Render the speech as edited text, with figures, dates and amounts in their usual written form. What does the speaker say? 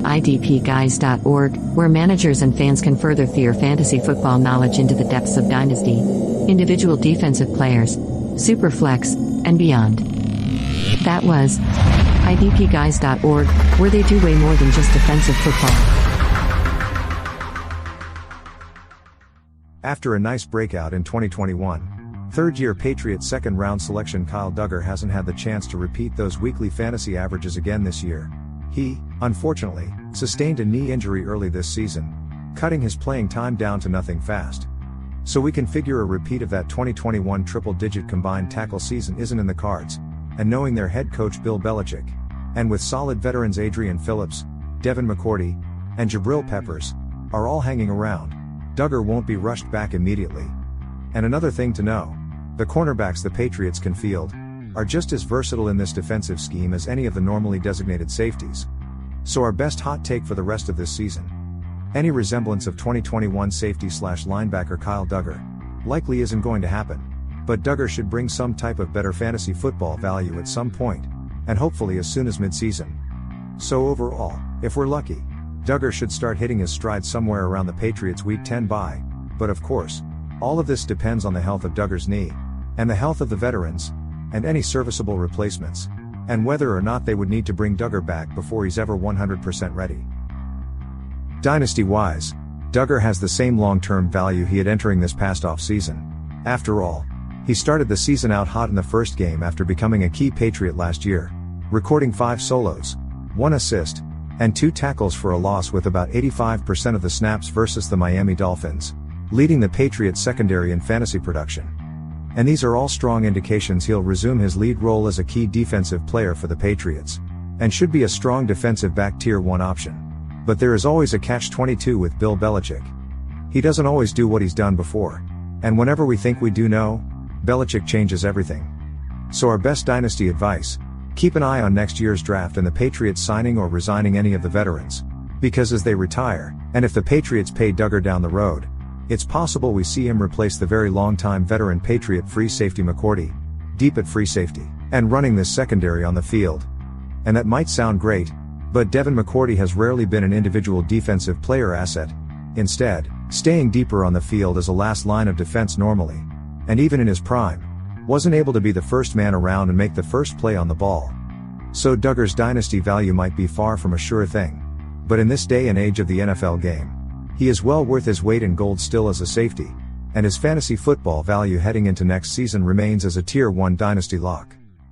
idpguys.org, where managers and fans can further their fantasy football knowledge into the depths of Dynasty, individual defensive players, Superflex, and beyond. That was idpguys.org, where they do way more than just defensive football. After a nice breakout in 2021, third-year Patriots second-round selection Kyle Dugger hasn't had the chance to repeat those weekly fantasy averages again this year. He, unfortunately, sustained a knee injury early this season, cutting his playing time down to nothing fast. So we can figure a repeat of that 2021 triple-digit combined tackle season isn't in the cards, and knowing their head coach Bill Belichick, and with solid veterans Adrian Phillips, Devin McCourty, and Jabrill Peppers, are all hanging around, Dugger won't be rushed back immediately. And another thing to know, the cornerbacks the Patriots can field are just as versatile in this defensive scheme as any of the normally designated safeties. So our best hot take for the rest of this season: any resemblance of 2021 safety/linebacker Kyle Dugger likely isn't going to happen, but Dugger should bring some type of better fantasy football value at some point, and hopefully as soon as midseason. So overall, if we're lucky, Dugger should start hitting his stride somewhere around the Patriots Week 10 bye, but of course, all of this depends on the health of Dugger's knee, and the health of the veterans, and any serviceable replacements, and whether or not they would need to bring Dugger back before he's ever 100% ready. Dynasty-wise, Dugger has the same long-term value he had entering this past off-season. After all, he started the season out hot in the first game after becoming a key Patriot last year, recording 5 solos, 1 assist, and 2 tackles for a loss with about 85% of the snaps versus the Miami Dolphins, leading the Patriots secondary in fantasy production. And these are all strong indications he'll resume his lead role as a key defensive player for the Patriots, and should be a strong defensive back tier 1 option. But there is always a catch-22 with Bill Belichick. He doesn't always do what he's done before, and whenever we think we do know, Belichick changes everything. So our best dynasty advice: keep an eye on next year's draft and the Patriots signing or resigning any of the veterans, because as they retire, and if the Patriots pay Dugger down the road, it's possible we see him replace the very long-time veteran Patriot free safety McCourty, deep at free safety, and running this secondary on the field. And that might sound great, but Devin McCourty has rarely been an individual defensive player asset, instead, staying deeper on the field as a last line of defense normally, and even in his prime, wasn't able to be the first man around and make the first play on the ball. So Dugger's dynasty value might be far from a sure thing. But in this day and age of the NFL game, he is well worth his weight in gold still as a safety, and his fantasy football value heading into next season remains as a tier 1 dynasty lock.